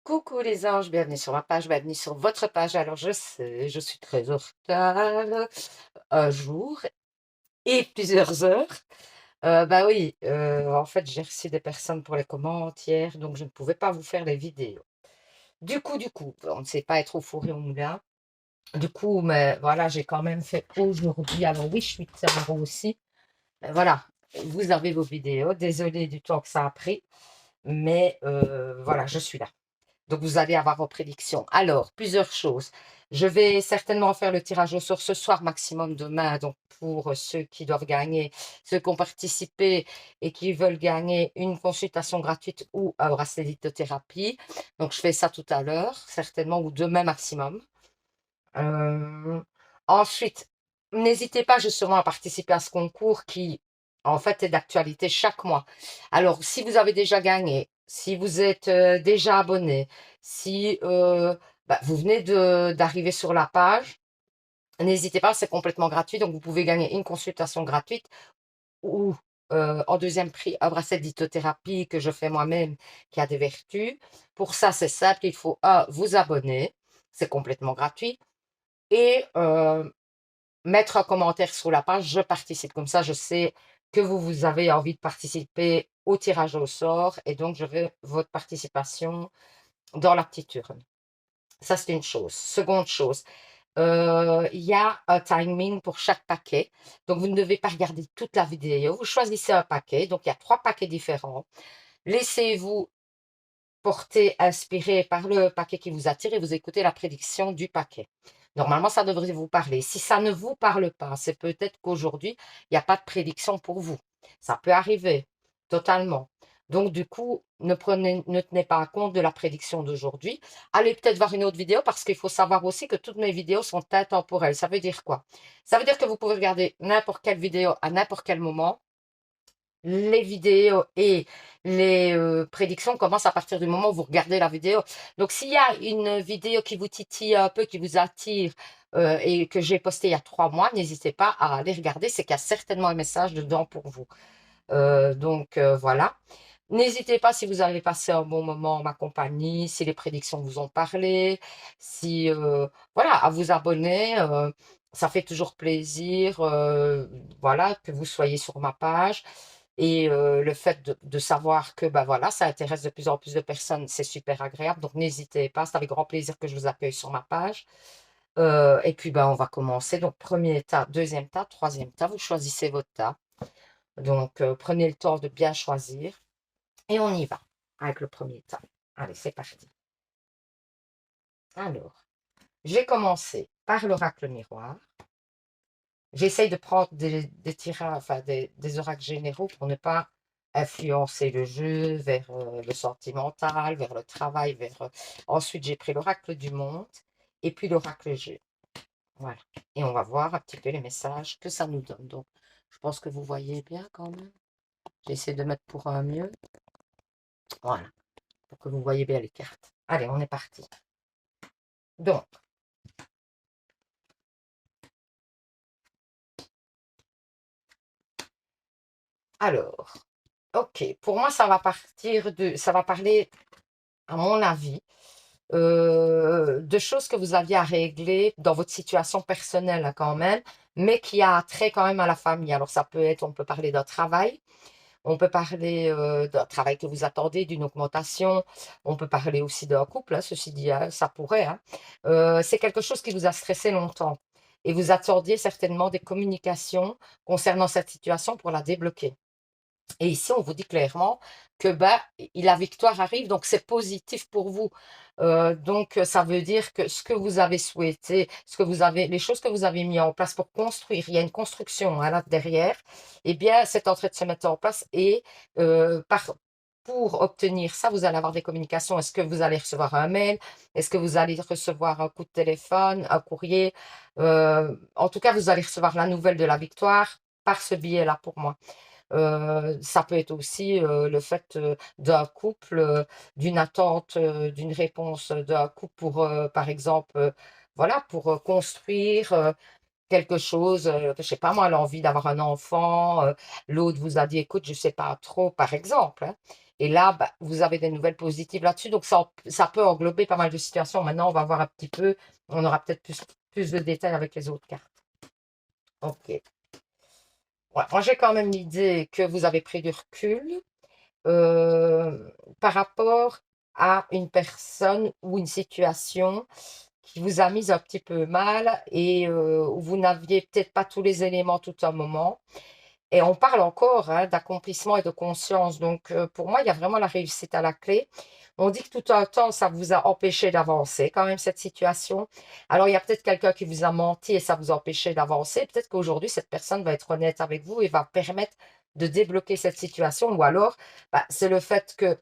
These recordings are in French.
Coucou les anges, bienvenue sur ma page, bienvenue sur votre page. Alors je sais, je suis très en retard, un jour et plusieurs heures. Bah oui, en fait j'ai reçu des personnes pour les commandes hier, donc je ne pouvais pas vous faire les vidéos. Du coup, on ne sait pas être au four et au moulin. Du coup, mais voilà, j'ai quand même fait aujourd'hui. Alors oui, je suis tard aussi. Mais voilà, vous avez vos vidéos. Désolée du temps que ça a pris, mais voilà, je suis là. Donc, vous allez avoir vos prédictions. Alors, plusieurs choses. Je vais certainement faire le tirage au sort ce soir, maximum demain. Donc, pour ceux qui doivent gagner, ceux qui ont participé et qui veulent gagner une consultation gratuite ou un bracelet lithothérapie. Donc, je fais ça tout à l'heure, certainement, ou demain maximum. Euh, Ensuite, n'hésitez pas justement à participer à ce concours qui, en fait, est d'actualité chaque mois. Alors, si vous avez déjà gagné, si vous êtes déjà abonné, si bah, vous venez d'arriver sur la page, n'hésitez pas, c'est complètement gratuit. Donc, vous pouvez gagner une consultation gratuite ou en deuxième prix, un bracelet de lithothérapie que je fais moi-même qui a des vertus. Pour ça, c'est simple, il faut vous abonner. C'est complètement gratuit et mettre un commentaire sur la page, je participe. Comme ça, je sais que vous avez envie de participer au tirage au sort et donc je veux votre participation dans la petite urne. Ça, c'est une chose. Seconde chose, il y a un timing pour chaque paquet. Donc, vous ne devez pas regarder toute la vidéo. Vous choisissez un paquet. Donc, il y a 3 paquets différents. Laissez-vous porter, inspiré par le paquet qui vous attire et vous écoutez la prédiction du paquet. Normalement, ça devrait vous parler. Si ça ne vous parle pas, c'est peut-être qu'aujourd'hui, il n'y a pas de prédiction pour vous. Ça peut arriver, totalement. Donc, du coup, ne tenez pas compte de la prédiction d'aujourd'hui. Allez peut-être voir une autre vidéo parce qu'il faut savoir aussi que toutes mes vidéos sont intemporelles. Ça veut dire quoi? Ça veut dire que vous pouvez regarder n'importe quelle vidéo à n'importe quel moment. Les vidéos et les prédictions commencent à partir du moment où vous regardez la vidéo. Donc, s'il y a une vidéo qui vous titille un peu, qui vous attire et que j'ai postée il y a 3 mois, n'hésitez pas à aller regarder. C'est qu'il y a certainement un message dedans pour vous. Voilà. N'hésitez pas si vous avez passé un bon moment en ma compagnie, si les prédictions vous ont parlé, si voilà, à vous abonner. Ça fait toujours plaisir, voilà, que vous soyez sur ma page. Et le fait de savoir que bah voilà, ça intéresse de plus en plus de personnes, c'est super agréable. Donc n'hésitez pas, c'est avec grand plaisir que je vous accueille sur ma page. Et puis bah, on va commencer. Donc premier tas, deuxième tas, troisième tas, vous choisissez votre tas. Donc prenez le temps de bien choisir et on y va avec le premier tas. Allez, c'est parti. Alors, j'ai commencé par l'oracle miroir. J'essaye de prendre des tirages, enfin des oracles généraux pour ne pas influencer le jeu vers le sentimental, vers le travail, vers. Ensuite, j'ai pris l'oracle du monde et puis l'oracle jeu. Voilà. Et on va voir un petit peu les messages que ça nous donne. Donc, je pense que vous voyez bien quand même. J'essaie de mettre pour un mieux. Voilà. Pour que vous voyez bien les cartes. Allez, on est parti. Donc, alors, ok. Pour moi, ça va parler, à mon avis, de choses que vous aviez à régler dans votre situation personnelle hein, quand même, mais qui a trait quand même à la famille. Alors ça peut être, on peut parler d'un travail, on peut parler d'un travail que vous attendez, d'une augmentation, on peut parler aussi d'un couple, hein, ceci dit, hein, ça pourrait. Hein. C'est quelque chose qui vous a stressé longtemps et vous attendiez certainement des communications concernant cette situation pour la débloquer. Et ici, on vous dit clairement que bah, la victoire arrive, donc c'est positif pour vous. Donc, ça veut dire que ce que vous avez souhaité, les choses que vous avez mis en place pour construire, il y a une construction hein, là derrière, eh bien, c'est en train de se mettre en place et pour obtenir ça, vous allez avoir des communications. Est-ce que vous allez recevoir un mail? Est-ce que vous allez recevoir un coup de téléphone, un courrier? En tout cas, vous allez recevoir la nouvelle de la victoire par ce biais-là pour moi. Ça peut être aussi le fait d'un couple, d'une attente, d'une réponse d'un couple pour, par exemple, voilà, pour construire. quelque chose, je sais pas moi, l'envie d'avoir un enfant, l'autre vous a dit: «Écoute, je sais pas trop», par exemple, hein. Et là, bah, vous avez des nouvelles positives là-dessus, donc ça peut englober pas mal de situations. Maintenant, on va voir un petit peu, on aura peut-être plus de détails avec les autres cartes. OK. Ouais, moi, j'ai quand même l'idée que vous avez pris du recul, par rapport à une personne ou une situation qui vous a mis un petit peu mal et où vous n'aviez peut-être pas tous les éléments tout un moment. Et on parle encore, hein, d'accomplissement et de conscience. Donc, pour moi, il y a vraiment la réussite à la clé. On dit que tout un temps, ça vous a empêché d'avancer quand même, cette situation. Alors, il y a peut-être quelqu'un qui vous a menti et ça vous a empêché d'avancer. Peut-être qu'aujourd'hui, cette personne va être honnête avec vous et va permettre de débloquer cette situation. Ou alors, bah, c'est le fait que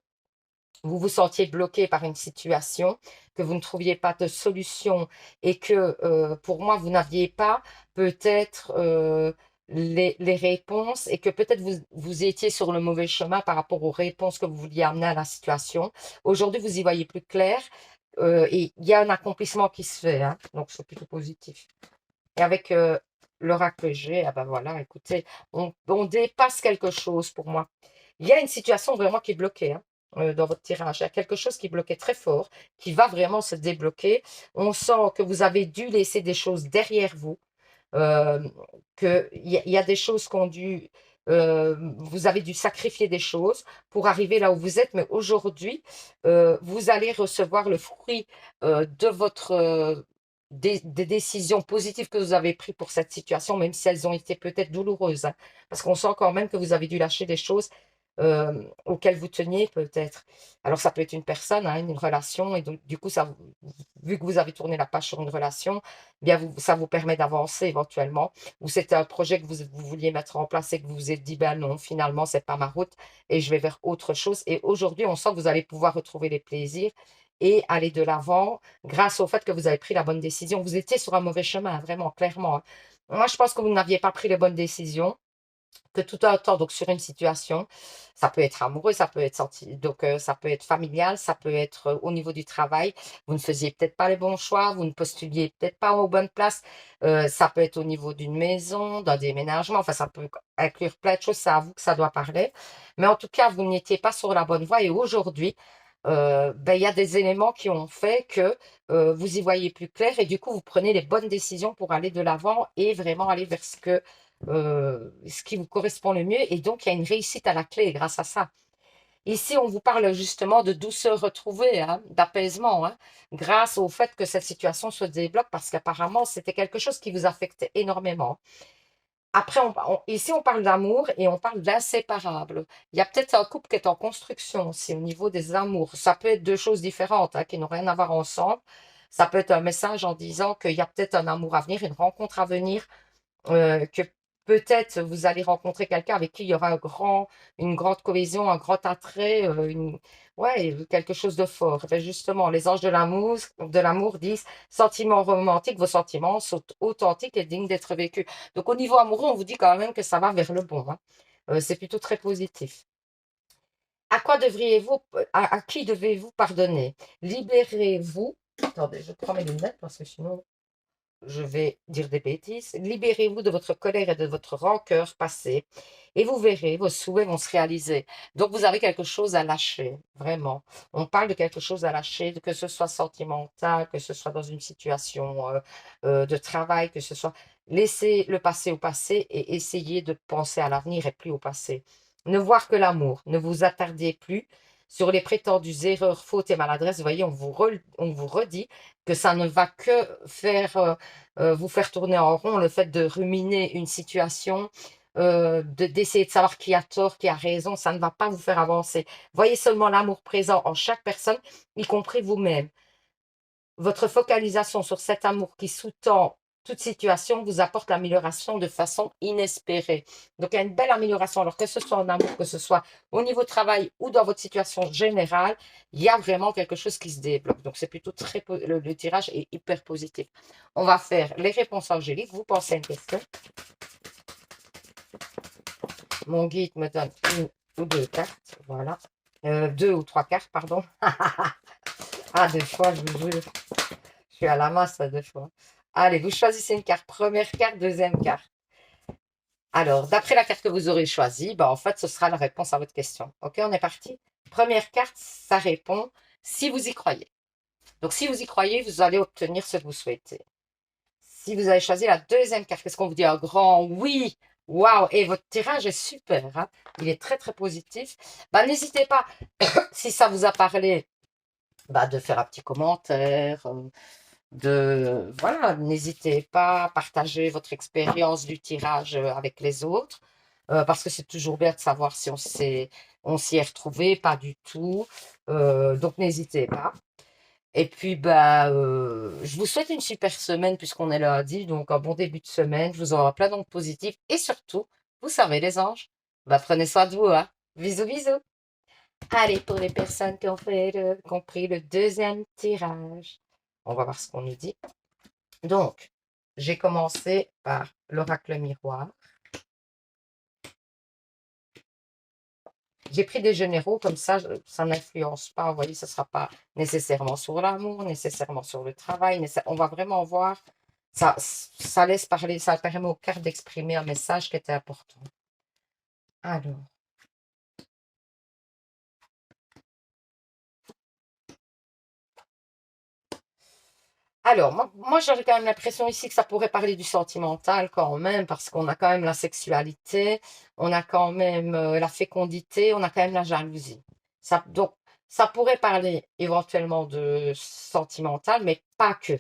vous vous sentiez bloqué par une situation, que vous ne trouviez pas de solution et que, pour moi, vous n'aviez pas peut-être, les réponses et que peut-être vous étiez sur le mauvais chemin par rapport aux réponses que vous vouliez amener à la situation. Aujourd'hui, vous y voyez plus clair, et il y a un accomplissement qui se fait, hein, donc c'est plutôt positif. Et avec, l'oracle que j'ai, ah bah, voilà, écoutez, on dépasse quelque chose pour moi. Il y a une situation vraiment qui est bloquée, hein, dans votre tirage. Il y a quelque chose qui est bloqué très fort, qui va vraiment se débloquer. On sent que vous avez dû laisser des choses derrière vous, euh, qu'il y a des choses qu'on dû, vous avez dû sacrifier des choses pour arriver là où vous êtes, mais aujourd'hui, vous allez recevoir le fruit de votre, des décisions positives que vous avez prises pour cette situation, même si elles ont été peut-être douloureuses, hein, parce qu'on sent quand même que vous avez dû lâcher des choses auxquelles vous teniez peut-être. Alors ça peut être une personne, hein, une relation, et donc du coup, vu que vous avez tourné la page sur une relation, bien ça vous permet d'avancer éventuellement. Ou c'était un projet que vous vouliez mettre en place et que vous vous êtes dit, ben non, finalement, c'est pas ma route et je vais vers autre chose. Et aujourd'hui, on sent que vous allez pouvoir retrouver les plaisirs et aller de l'avant grâce au fait que vous avez pris la bonne décision. Vous étiez sur un mauvais chemin, vraiment, clairement, hein. Moi, je pense que vous n'aviez pas pris les bonnes décisions que tout un temps, donc sur une situation, ça peut être amoureux, ça peut être donc ça peut être familial, ça peut être au niveau du travail. Vous ne faisiez peut-être pas les bons choix, vous ne postuliez peut-être pas aux bonnes places. Ça peut être au niveau d'une maison, d'un déménagement. Enfin, ça peut inclure plein de choses. C'est à vous que ça doit parler. Mais en tout cas, vous n'étiez pas sur la bonne voie. Et aujourd'hui, ben, il y a des éléments qui ont fait que vous y voyez plus clair et du coup, vous prenez les bonnes décisions pour aller de l'avant et vraiment aller vers ce qui vous correspond le mieux. Et donc, il y a une réussite à la clé grâce à ça. Ici, on vous parle justement de douceur retrouvée, hein, d'apaisement, hein, grâce au fait que cette situation se débloque parce qu'apparemment, c'était quelque chose qui vous affectait énormément. Après, ici, on parle d'amour et on parle d'inséparable. Il y a peut-être un couple qui est en construction aussi au niveau des amours. Ça peut être deux choses différentes, hein, qui n'ont rien à voir ensemble. Ça peut être un message en disant qu'il y a peut-être un amour à venir, une rencontre à venir, que peut-être vous allez rencontrer quelqu'un avec qui il y aura une grande cohésion, un grand attrait, ouais, quelque chose de fort. Ben justement, les anges de l'amour disent sentiments romantiques, vos sentiments sont authentiques et dignes d'être vécus. Donc au niveau amoureux, on vous dit quand même que ça va vers le bon, hein. C'est plutôt très positif. À quoi devriez-vous, à qui devez-vous pardonner? Libérez-vous. Attendez, je prends mes lunettes parce que sinon je vais dire des bêtises. Libérez-vous de votre colère et de votre rancœur passée et vous verrez, vos souhaits vont se réaliser. Donc, vous avez quelque chose à lâcher, vraiment. On parle de quelque chose à lâcher, que ce soit sentimental, que ce soit dans une situation de travail, que ce soit. Laissez le passé au passé et essayez de penser à l'avenir et plus au passé. Ne voir que l'amour. Ne vous attardez plus sur les prétendues erreurs, fautes et maladresses. Vous voyez, on vous redit que ça ne va que vous faire tourner en rond, le fait de ruminer une situation, d'essayer de savoir qui a tort, qui a raison, ça ne va pas vous faire avancer. Voyez seulement l'amour présent en chaque personne, y compris vous-même. Votre focalisation sur cet amour qui sous-tend toute situation vous apporte l'amélioration de façon inespérée. Donc, il y a une belle amélioration. Alors, que ce soit en amour, que ce soit au niveau travail ou dans votre situation générale, il y a vraiment quelque chose qui se débloque. Donc, c'est plutôt le tirage est hyper positif. On va faire les réponses angéliques. Vous pensez à une question. Mon guide me donne une ou deux cartes. Voilà. Deux ou trois cartes, pardon. Ah, deux fois, je vous jure. Je suis à la masse, deux fois. Allez, vous choisissez une carte. Première carte, deuxième carte. Alors, d'après la carte que vous aurez choisie, bah, en fait, ce sera la réponse à votre question. OK, on est parti? Première carte, ça répond si vous y croyez. Donc, si vous y croyez, vous allez obtenir ce que vous souhaitez. Si vous avez choisi la deuxième carte, qu'est-ce qu'on vous dit? Un grand oui. Waouh! Et votre tirage est super, hein. Il est très, très positif. Bah, n'hésitez pas, si ça vous a parlé, bah, de faire un petit commentaire, voilà, n'hésitez pas à partager votre expérience du tirage avec les autres, parce que c'est toujours bien de savoir si on s'y est retrouvé, pas du tout. Donc n'hésitez pas. Et puis bah, je vous souhaite une super semaine puisqu'on est lundi, donc un bon début de semaine. Je vous envoie plein d'ondes positives et surtout, vous savez les anges, bah prenez soin de vous, hein. Bisous, bisous. Allez, pour les personnes qui ont pris le deuxième tirage, on va voir ce qu'on nous dit. Donc, j'ai commencé par l'oracle miroir. J'ai pris des généraux, comme ça n'influence pas. Vous voyez, ce ne sera pas nécessairement sur l'amour, nécessairement sur le travail. On va vraiment voir. Ça laisse parler, ça permet aux cartes d'exprimer un message qui était important. Alors, moi j'aurais quand même l'impression ici que ça pourrait parler du sentimental quand même, parce qu'on a quand même la sexualité, on a quand même la fécondité, on a quand même la jalousie. Donc, ça pourrait parler éventuellement de sentimental, mais pas que.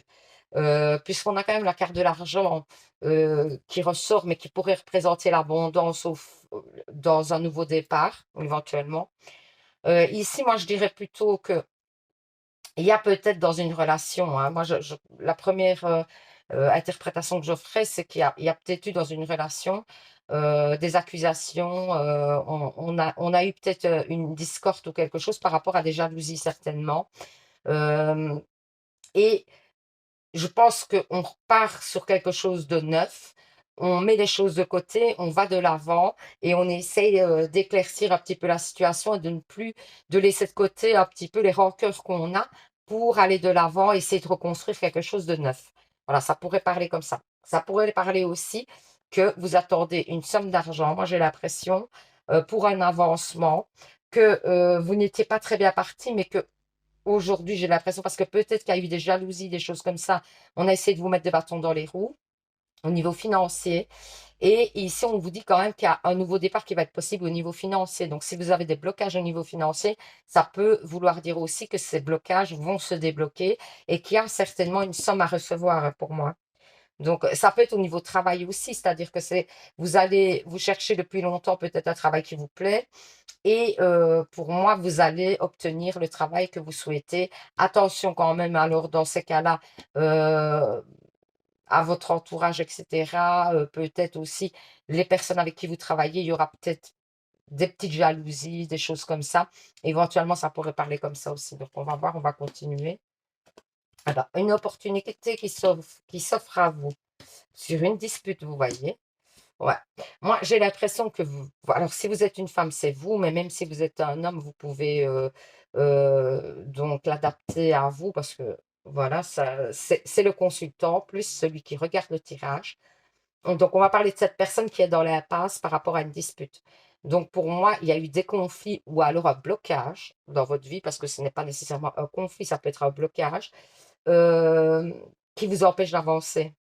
Puisqu'on a quand même la carte de l'argent qui ressort, mais qui pourrait représenter l'abondance dans un nouveau départ, éventuellement. Ici, moi, je dirais plutôt que il y a peut-être dans une relation, hein, moi, la première interprétation que j'offrais, c'est il y a peut-être eu dans une relation des accusations, on a eu peut-être une discorde ou quelque chose par rapport à des jalousies, certainement. Euh, et je pense qu'on repart sur quelque chose de neuf, on met les choses de côté, on va de l'avant et on essaye d'éclaircir un petit peu la situation et de ne plus de laisser de côté un petit peu les rancœurs qu'on a pour aller de l'avant, essayer de reconstruire quelque chose de neuf. Voilà, ça pourrait parler comme ça. Ça pourrait parler aussi que vous attendez une somme d'argent. Moi, j'ai l'impression pour un avancement que vous n'étiez pas très bien parti, mais que aujourd'hui, j'ai l'impression, parce que peut-être qu'il y a eu des jalousies, des choses comme ça, on a essayé de vous mettre des bâtons dans les roues au niveau financier. Et ici, on vous dit quand même qu'il y a un nouveau départ qui va être possible au niveau financier. Donc, si vous avez des blocages au niveau financier, ça peut vouloir dire aussi que ces blocages vont se débloquer et qu'il y a certainement une somme à recevoir pour moi. Donc, ça peut être au niveau travail aussi, c'est-à-dire que vous allez vous chercher depuis longtemps peut-être un travail qui vous plaît, et pour moi, vous allez obtenir le travail que vous souhaitez. Attention quand même, alors dans ces cas-là, euh, à votre entourage, etc. Peut-être aussi les personnes avec qui vous travaillez, il y aura peut-être des petites jalousies, des choses comme ça. Éventuellement, ça pourrait parler comme ça aussi. Donc, on va voir, on va continuer. Alors, une opportunité qui s'offre à vous sur une dispute, vous voyez. Ouais. Moi, j'ai l'impression que vous. Alors, si vous êtes une femme, c'est vous, mais même si vous êtes un homme, vous pouvez donc l'adapter à vous parce que voilà, c'est le consultant plus celui qui regarde le tirage. Donc, on va parler de cette personne qui est dans l'impasse par rapport à une dispute. Donc, pour moi, il y a eu des conflits ou alors un blocage dans votre vie parce que ce n'est pas nécessairement un conflit, ça peut être un blocage euh, qui vous empêche d'avancer.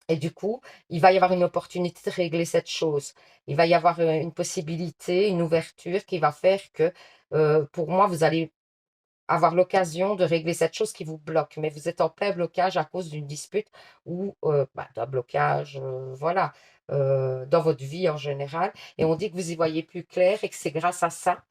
Et du coup, il va y avoir une opportunité de régler cette chose. Il va y avoir une possibilité, une ouverture qui va faire que, pour moi, vous allez avoir l'occasion de régler cette chose qui vous bloque. Mais vous êtes en plein blocage à cause d'une dispute ou bah, d'un blocage, voilà, dans votre vie en général. Et on dit que vous y voyez plus clair et que c'est grâce à ça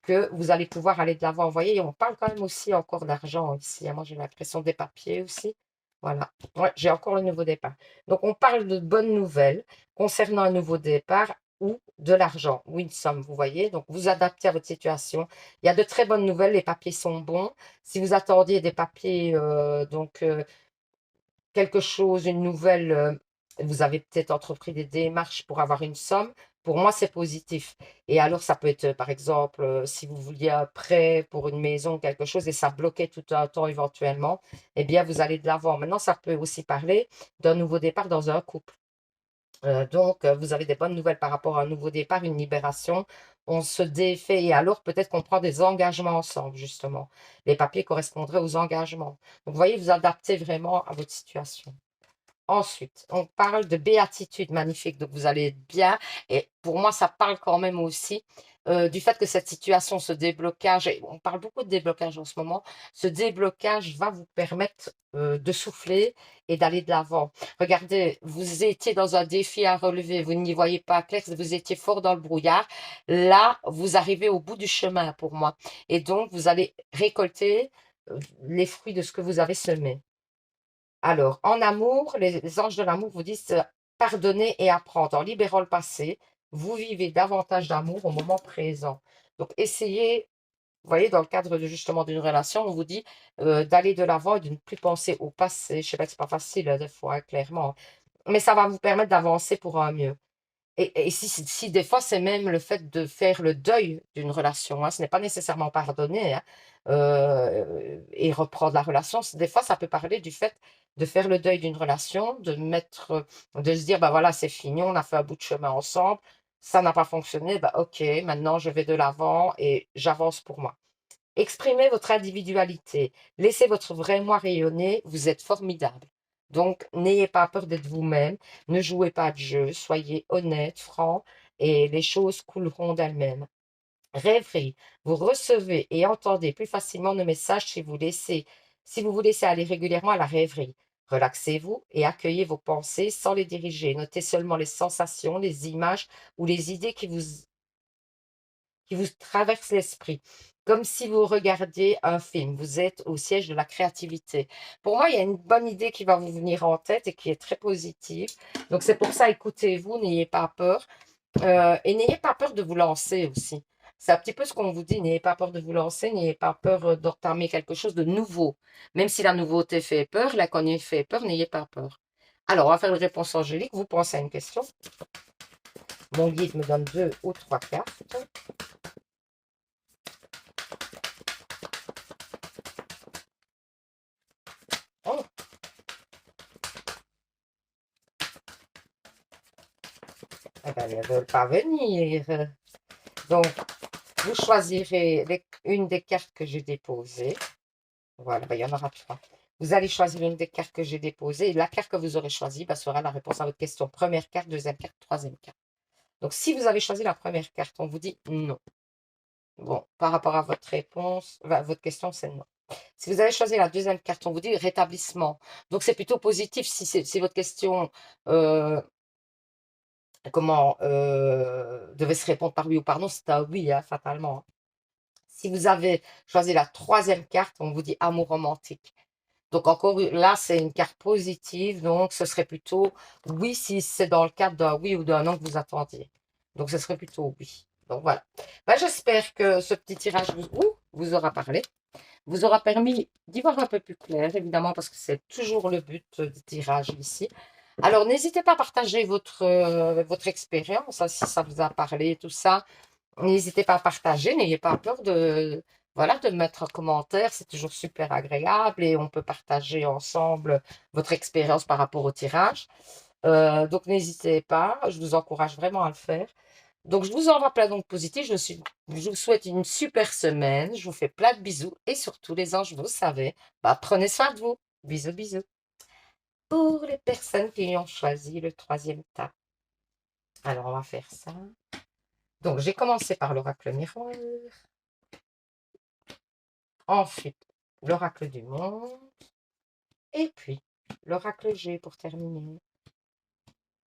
que vous allez pouvoir aller de l'avant. Vous voyez, et on parle quand même aussi encore d'argent ici, hein. Moi, j'ai l'impression des papiers aussi. Voilà. Ouais, j'ai encore le nouveau départ. Donc, on parle de bonnes nouvelles concernant un nouveau départ ou de l'argent, ou une somme, vous voyez. Donc, vous adaptez à votre situation. Il y a de très bonnes nouvelles, les papiers sont bons. Si vous attendiez des papiers, quelque chose, une nouvelle, vous avez peut-être entrepris des démarches pour avoir une somme. Pour moi, c'est positif. Et alors, ça peut être, par exemple, si vous vouliez un prêt pour une maison, quelque chose, et ça bloquait tout un temps éventuellement, eh bien, vous allez de l'avant. Maintenant, ça peut aussi parler d'un nouveau départ dans un couple. Donc, vous avez des bonnes nouvelles par rapport à un nouveau départ, une libération. On se défait et alors peut-être qu'on prend des engagements ensemble, justement. Les papiers correspondraient aux engagements. Donc, vous voyez, vous adaptez vraiment à votre situation. Ensuite, on parle de béatitude magnifique, donc vous allez être bien. Et pour moi, ça parle quand même aussi du fait que cette situation, ce déblocage, et on parle beaucoup de déblocage en ce moment, ce déblocage va vous permettre de souffler et d'aller de l'avant. Regardez, vous étiez dans un défi à relever, vous n'y voyez pas clair, vous étiez fort dans le brouillard. Là, vous arrivez au bout du chemin pour moi. Et donc, vous allez récolter les fruits de ce que vous avez semé. Alors, en amour, les anges de l'amour vous disent pardonner et apprendre. En libérant le passé, vous vivez davantage d'amour au moment présent. Donc, essayez, vous voyez, dans le cadre de, justement d'une relation, on vous dit d'aller de l'avant et de ne plus penser au passé. Je sais pas que c'est pas facile des fois, hein, clairement, mais ça va vous permettre d'avancer pour un mieux. Et si des fois, c'est même le fait de faire le deuil d'une relation, hein, ce n'est pas nécessairement pardonner, hein, et reprendre la relation. Des fois, ça peut parler du fait de faire le deuil d'une relation, de se dire, bah voilà, c'est fini, on a fait un bout de chemin ensemble, ça n'a pas fonctionné, bah ok, maintenant je vais de l'avant et j'avance pour moi. Exprimez votre individualité. Laissez votre vrai moi rayonner. Vous êtes formidable. Donc, n'ayez pas peur d'être vous-même. Ne jouez pas de jeu. Soyez honnête, franc, et les choses couleront d'elles-mêmes. Rêverie. Vous recevez et entendez plus facilement nos messages si vous vous laissez aller régulièrement à la rêverie. Relaxez-vous et accueillez vos pensées sans les diriger. Notez seulement les sensations, les images ou les idées qui vous traverse l'esprit, comme si vous regardiez un film. Vous êtes au siège de la créativité. Pour moi, il y a une bonne idée qui va vous venir en tête et qui est très positive. Donc, c'est pour ça, écoutez-vous, n'ayez pas peur. Et n'ayez pas peur de vous lancer aussi. C'est un petit peu ce qu'on vous dit, n'ayez pas peur de vous lancer, n'ayez pas peur d'entamer quelque chose de nouveau. Même si la nouveauté fait peur, l'inconnu fait peur, n'ayez pas peur. Alors, on va faire une réponse angélique. Vous pensez à une question. Mon guide me donne 2 ou 3 cartes. Oh, eh ben, elles ne veulent pas venir. Donc, vous choisirez une des cartes que j'ai déposées. Voilà, ben, il y en aura 3. Vous allez choisir une des cartes que j'ai déposées. Et la carte que vous aurez choisie ben, sera la réponse à votre question. Première carte, deuxième carte, troisième carte. Donc, si vous avez choisi la première carte, on vous dit non. Bon, par rapport à votre réponse, votre question, c'est non. Si vous avez choisi la deuxième carte, on vous dit rétablissement. Donc, c'est plutôt positif si votre question devait se répondre par oui ou par non, c'est un oui, hein, fatalement, hein. Si vous avez choisi la troisième carte, on vous dit amour romantique. Donc encore là, c'est une carte positive, donc ce serait plutôt oui si c'est dans le cadre d'un oui ou d'un non que vous attendiez. Donc ce serait plutôt oui. Donc voilà. Ben, j'espère que ce petit tirage vous aura parlé, vous aura permis d'y voir un peu plus clair, évidemment, parce que c'est toujours le but du tirage ici. Alors, n'hésitez pas à partager votre expérience, hein, si ça vous a parlé, tout ça. N'hésitez pas à partager, n'ayez pas peur voilà, de mettre un commentaire, c'est toujours super agréable et on peut partager ensemble votre expérience par rapport au tirage. Donc, n'hésitez pas, je vous encourage vraiment à le faire. Donc, je vous envoie plein d'ondes positives. Je vous souhaite une super semaine. Je vous fais plein de bisous. Et surtout, les anges, vous savez, bah, prenez soin de vous. Bisous, bisous. Pour les personnes qui ont choisi le troisième tas. Alors, on va faire ça. Donc, j'ai commencé par l'oracle miroir. Ensuite, l'oracle du monde. Et puis, l'oracle G pour terminer.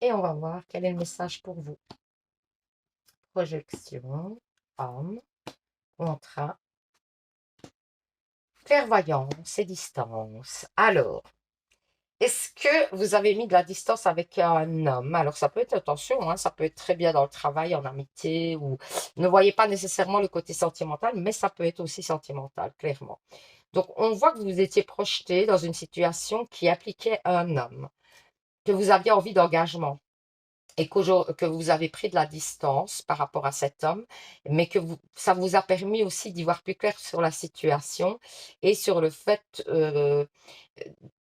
Et on va voir quel est le message pour vous. Projection, homme, contrat, clairvoyance et distance. Alors, est-ce que vous avez mis de la distance avec un homme? Alors, ça peut être, attention, hein, ça peut être très bien dans le travail, en amitié, ou ne voyez pas nécessairement le côté sentimental, mais ça peut être aussi sentimental, clairement. Donc, on voit que vous étiez projeté dans une situation qui appliquait un homme, que vous aviez envie d'engagement. et que vous avez pris de la distance par rapport à cet homme, mais que ça vous a permis aussi d'y voir plus clair sur la situation et sur le fait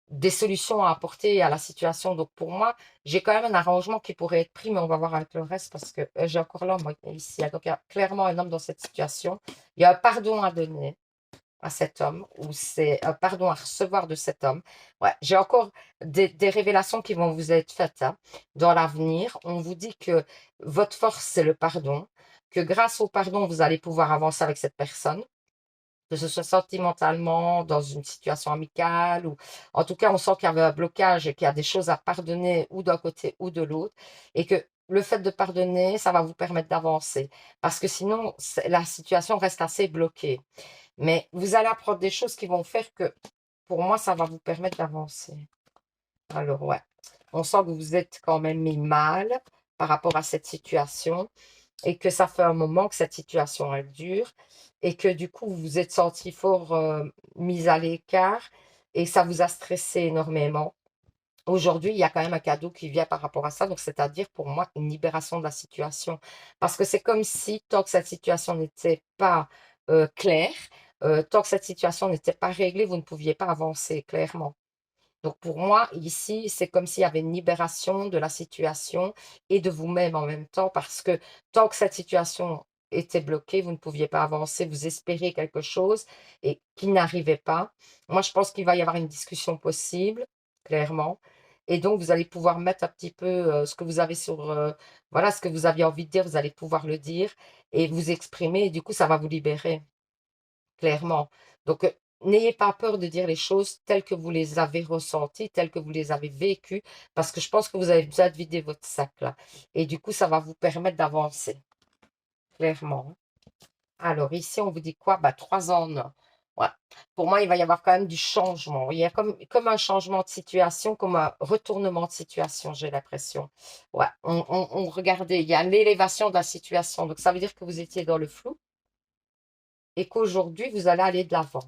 des solutions à apporter à la situation. Donc pour moi, j'ai quand même un arrangement qui pourrait être pris, mais on va voir avec le reste parce que j'ai encore l'homme ici. Donc il y a clairement un homme dans cette situation. Il y a un pardon à donner à cet homme ou c'est un pardon à recevoir de cet homme. Ouais, j'ai encore des révélations qui vont vous être faites hein. Dans l'avenir, on vous dit que votre force, c'est le pardon, que grâce au pardon, vous allez pouvoir avancer avec cette personne, que ce soit sentimentalement, dans une situation amicale, ou en tout cas, on sent qu'il y avait un blocage et qu'il y a des choses à pardonner ou d'un côté ou de l'autre, et que le fait de pardonner, ça va vous permettre d'avancer. Parce que sinon, la situation reste assez bloquée. Mais vous allez apprendre des choses qui vont faire que, pour moi, ça va vous permettre d'avancer. Alors, ouais, on sent que vous êtes quand même mis mal par rapport à cette situation et que ça fait un moment que cette situation, elle dure et que du coup, vous vous êtes senti fort mis à l'écart et ça vous a stressé énormément. Aujourd'hui, il y a quand même un cadeau qui vient par rapport à ça, donc c'est-à-dire pour moi une libération de la situation. Parce que c'est comme si tant que cette situation n'était pas claire, tant que cette situation n'était pas réglée, vous ne pouviez pas avancer clairement. Donc pour moi, ici, c'est comme s'il y avait une libération de la situation et de vous-même en même temps, parce que tant que cette situation était bloquée, vous ne pouviez pas avancer, vous espériez quelque chose et qui n'arrivait pas. Moi, je pense qu'il va y avoir une discussion possible, clairement. Et donc, vous allez pouvoir mettre un petit peu ce que vous avez sur, voilà, ce que vous aviez envie de dire, vous allez pouvoir le dire et vous exprimer. Et du coup, ça va vous libérer clairement. Donc, n'ayez pas peur de dire les choses telles que vous les avez ressenties, telles que vous les avez vécues, parce que je pense que vous avez besoin de vider votre sac là. Et du coup, ça va vous permettre d'avancer, clairement. Alors, ici, on vous dit quoi? Bah, 3 ans en un. Ouais. Pour moi, il va y avoir quand même du changement. Il y a comme un changement de situation, comme un retournement de situation, j'ai l'impression. Ouais, regardez, il y a l'élévation de la situation. Donc, ça veut dire que vous étiez dans le flou et qu'aujourd'hui, vous allez aller de l'avant.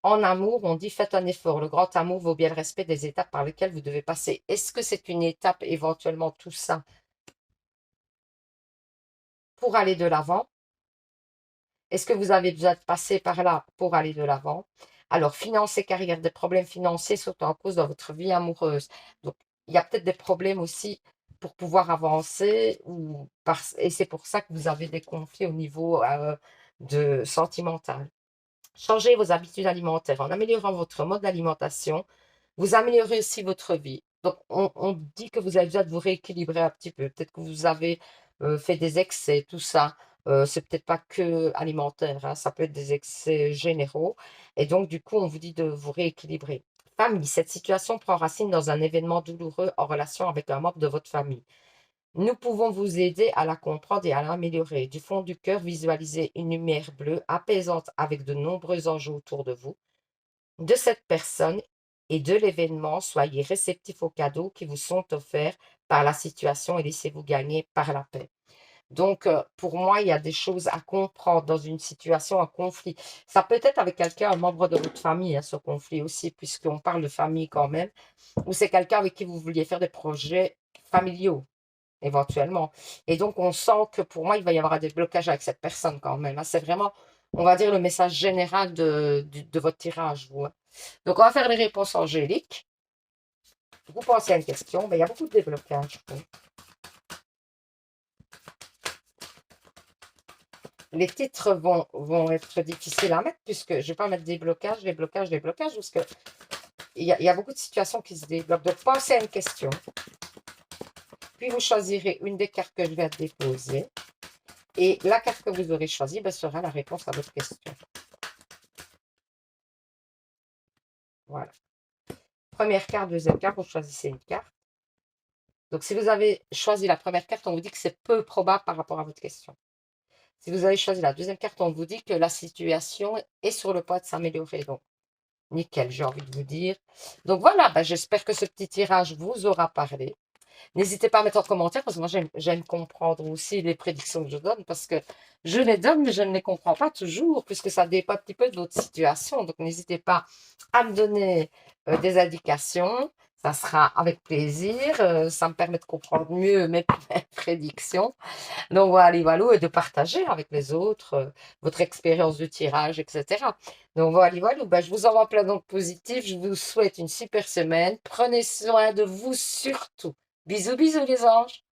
En amour, on dit faites un effort. Le grand amour vaut bien le respect des étapes par lesquelles vous devez passer. Est-ce que c'est une étape, éventuellement, tout ça, pour aller de l'avant? Est-ce que vous avez besoin de passer par là pour aller de l'avant? Alors, finances et carrière, des problèmes financiers sont en cause dans votre vie amoureuse. Donc, il y a peut-être des problèmes aussi pour pouvoir avancer, et c'est pour ça que vous avez des conflits au niveau de sentimental. Changez vos habitudes alimentaires en améliorant votre mode d'alimentation. Vous améliorez aussi votre vie. Donc, on dit que vous avez besoin de vous rééquilibrer un petit peu. Peut-être que vous avez fait des excès, tout ça. C'est peut-être pas que alimentaire, hein, ça peut être des excès généraux. Et donc, du coup, on vous dit de vous rééquilibrer. Famille, cette situation prend racine dans un événement douloureux en relation avec un membre de votre famille. Nous pouvons vous aider à la comprendre et à l'améliorer. Du fond du cœur, visualisez une lumière bleue apaisante avec de nombreux enjeux autour de vous de cette personne et de l'événement, soyez réceptifs aux cadeaux qui vous sont offerts par la situation et laissez-vous gagner par la paix. Donc, pour moi, il y a des choses à comprendre dans une situation, un conflit. Ça peut être avec quelqu'un, un membre de votre famille, hein, ce conflit aussi, puisqu'on parle de famille quand même, ou c'est quelqu'un avec qui vous vouliez faire des projets familiaux, éventuellement. Et donc, on sent que pour moi, il va y avoir des blocages avec cette personne quand même, hein. C'est vraiment, on va dire, le message général de votre tirage, vous, hein. Donc, on va faire les réponses angéliques. Vous pensez à une question, mais il y a beaucoup de déblocage. Les titres vont être difficiles à mettre puisque je ne vais pas mettre des blocages, des blocages, des blocages, parce qu'il y a beaucoup de situations qui se débloquent. Donc, pensez à une question. Puis, vous choisirez une des cartes que je vais déposer. Et la carte que vous aurez choisie sera la réponse à votre question. Voilà. Première carte, deuxième carte, vous choisissez une carte. Donc, si vous avez choisi la première carte, on vous dit que c'est peu probable par rapport à votre question. Si vous avez choisi la deuxième carte, on vous dit que la situation est sur le point de s'améliorer. Donc, nickel, j'ai envie de vous dire. Donc voilà, j'espère que ce petit tirage vous aura parlé. N'hésitez pas à mettre en commentaire parce que moi, j'aime comprendre aussi les prédictions que je donne parce que je les donne, mais je ne les comprends pas toujours puisque ça dépend un petit peu de votre situation. Donc, n'hésitez pas à me donner des indications. Ça sera avec plaisir. Ça me permet de comprendre mieux mes mes prédictions. Donc voilà, voilà, et de partager avec les autres votre expérience de tirage, etc. Donc voilà, voilà, ben, je vous envoie plein d'ondes positives. Je vous souhaite une super semaine. Prenez soin de vous surtout. Bisous, bisous les anges.